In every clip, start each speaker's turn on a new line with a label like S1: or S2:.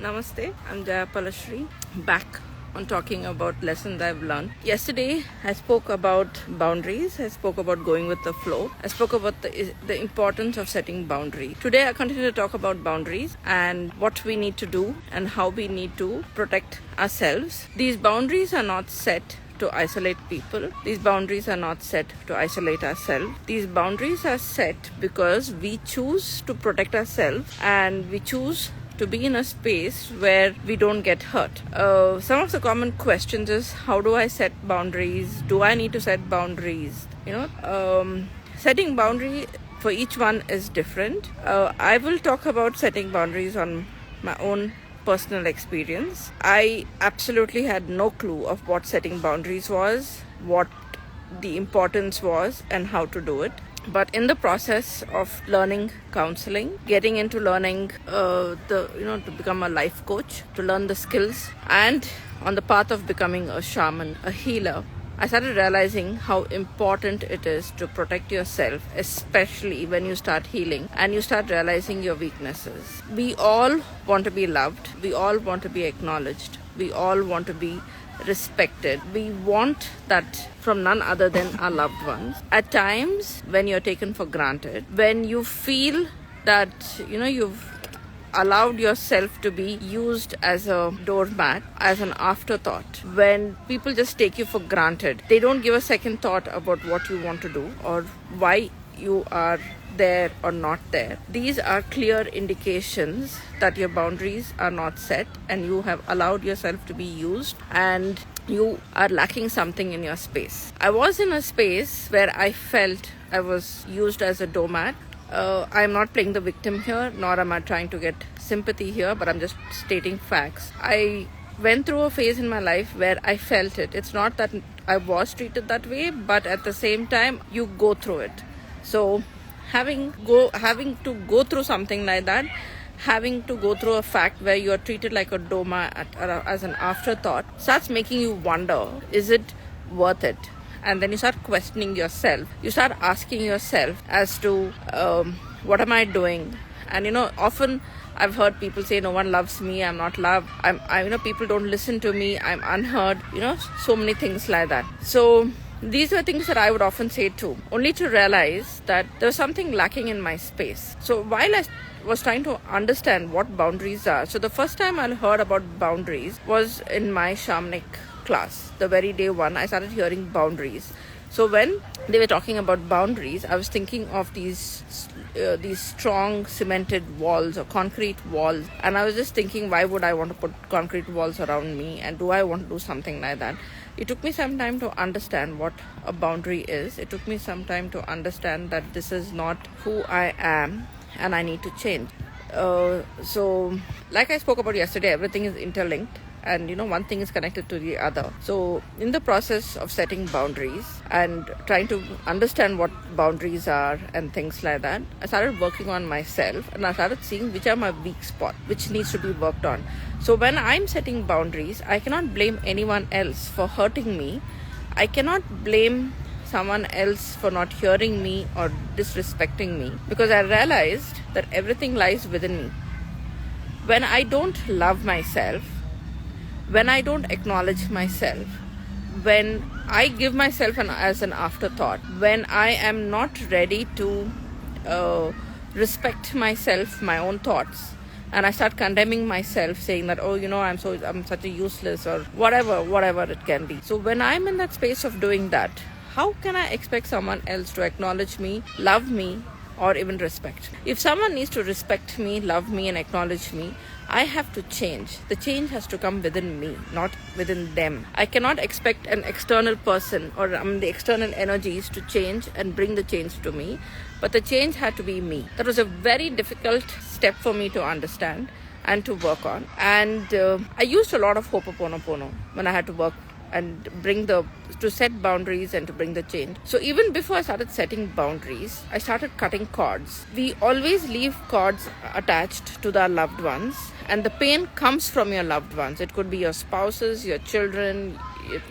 S1: Namaste, I'm Jayapalashri, back on talking about lessons I've learned. Yesterday, I spoke about boundaries. I spoke about going with the flow. I spoke about the importance of setting boundaries. Today, I continue to talk about boundaries and what we need to do and how we need to protect ourselves. These boundaries are not set to isolate people. These boundaries are not set to isolate ourselves. These boundaries are set because we choose to protect ourselves and we choose to be in a space where we don't get hurt. Some of the common questions is, how do I set boundaries? Do I need to set boundaries? Setting boundary for each one is different. I will talk about setting boundaries on my own personal experience. I absolutely had no clue of what setting boundaries was, what the importance was, and how to do it. But in the process of learning counseling, getting into learning to become a life coach, to learn the skills, and on the path of becoming a shaman, a healer, I started realizing how important it is to protect yourself, especially when you start healing and you start realizing your weaknesses. We all want to be loved. We all want to be acknowledged. We all want to be respected. We want that from none other than our loved ones. At times when you're taken for granted, when you feel that you've allowed yourself to be used as a doormat, as an afterthought, when people just take you for granted, they don't give a second thought about what you want to do or why you are there or not there. These are clear indications that your boundaries are not set and you have allowed yourself to be used and you are lacking something in your space. I was in a space where I felt I was used as a doormat. I'm not playing the victim here, nor am I trying to get sympathy here, but I'm just stating facts. I went through a phase in my life where I felt it. It's not that I was treated that way, but at the same time, you go through it. So having to go through something like that, having to go through a fact where you are treated like a doormat as an afterthought, starts making you wonder, is it worth it? And then you start questioning yourself. You start asking yourself as to what am I doing? And often I've heard people say, no one loves me, I'm not loved, people don't listen to me, I'm unheard, so many things like that. So these were things that I would often say too, only to realize that there was something lacking in my space. So while I was trying to understand what boundaries are, so the first time I heard about boundaries was in my shamanic class. The very day one, I started hearing boundaries. So when they were talking about boundaries, I was thinking of these strong cemented walls or concrete walls, and I was just thinking, why would I want to put concrete walls around me, and do I want to do something like that? It took me some time to understand what a boundary is. It took me some time to understand that this is not who I am and I need to change. So like I spoke about yesterday, everything is interlinked. And one thing is connected to the other. So in the process of setting boundaries and trying to understand what boundaries are and things like that, I started working on myself and I started seeing which are my weak spots, which needs to be worked on. So when I'm setting boundaries, I cannot blame anyone else for hurting me. I cannot blame someone else for not hearing me or disrespecting me, because I realized that everything lies within me. When I don't love myself, when I don't acknowledge myself, when I give myself as an afterthought, when I am not ready to respect myself, my own thoughts, and I start condemning myself, saying that, I'm such a useless or whatever it can be. So when I'm in that space of doing that, how can I expect someone else to acknowledge me, love me, or even respect me? If someone needs to respect me, love me, and acknowledge me, I have to change. The change has to come within me, not within them. I cannot expect an external person or the external energies to change and bring the change to me, but the change had to be me. That was a very difficult step for me to understand and to work on. And I used a lot of Ho'oponopono when I had to work and to set boundaries and to bring the change. So even before I started setting boundaries, I started cutting cords. We always leave cords attached to our loved ones, and the pain comes from your loved ones. It could be your spouses, your children,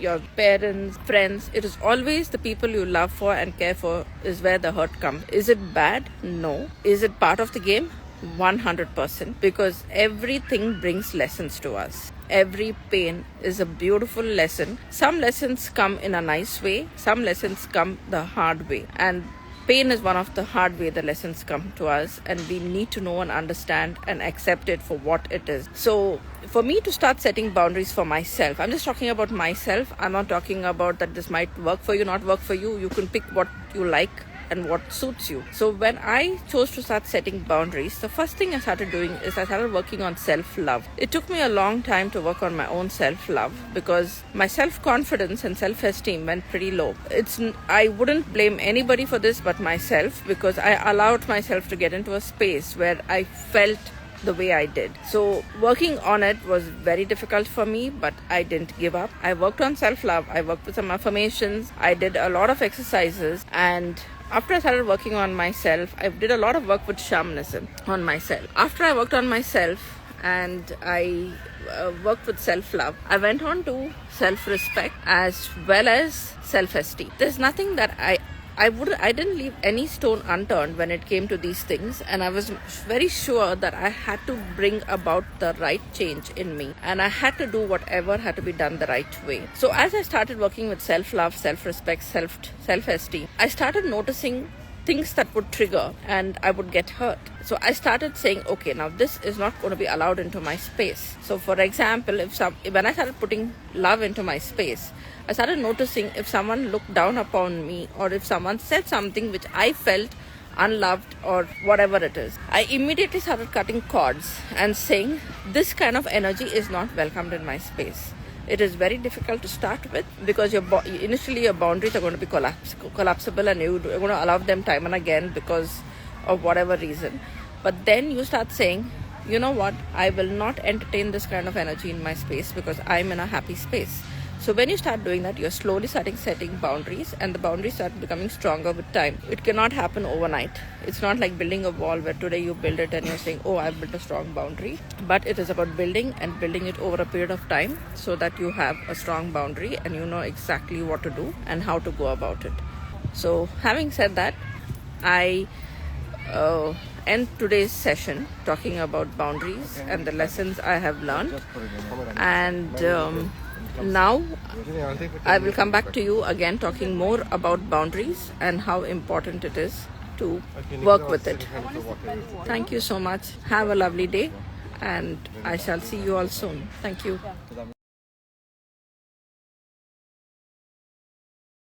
S1: your parents, friends. It is always the people you love for and care for is where the hurt comes. Is it bad? No. Is it part of the game? 100%, because everything brings lessons to us. Every pain is a beautiful lesson. Some lessons come in a nice way, some lessons come the hard way, and pain is one of the hard way the lessons come to us, and we need to know and understand and accept it for what it is. So for me to start setting boundaries for myself, I'm just talking about myself. I'm not talking about that this might work for you, not work for you. You can pick what you like and what suits you. So when I chose to start setting boundaries, the first thing I started doing is I started working on self-love. It took me a long time to work on my own self-love because my self-confidence and self-esteem went pretty low. I wouldn't blame anybody for this but myself, because I allowed myself to get into a space where I felt the way I did. So working on it was very difficult for me, but I didn't give up. I worked on self-love. I worked with some affirmations. I did a lot of exercises, and after I started working on myself, I did a lot of work with shamanism on myself. After I worked on myself and I worked with self-love, I went on to self-respect as well as self-esteem. There's nothing that I didn't leave any stone unturned when it came to these things, and I was very sure that I had to bring about the right change in me, and I had to do whatever had to be done the right way. So as I started working with self-love, self-respect, self-esteem, I started noticing things that would trigger and I would get hurt. So I started saying, okay, now this is not going to be allowed into my space. So for example, when I started putting love into my space, I started noticing if someone looked down upon me or if someone said something which I felt unloved or whatever it is, I immediately started cutting cords and saying this kind of energy is not welcomed in my space. It is very difficult to start with because initially your boundaries are going to be collapsible, and you're going to allow them time and again because of whatever reason. But then you start saying, you know what, I will not entertain this kind of energy in my space because I'm in a happy space. So when you start doing that, you're slowly starting setting boundaries, and the boundaries start becoming stronger with time. It cannot happen overnight. It's not like building a wall where today you build it and you're saying, oh, I've built a strong boundary. But it is about building and building it over a period of time so that you have a strong boundary and you know exactly what to do and how to go about it. So having said that, I end today's session talking about boundaries and the lessons I have learned. And now I will come back to you again talking more about boundaries and how important it is to work with it. Thank you so much. Have a lovely day, and I shall see you all soon. Thank you.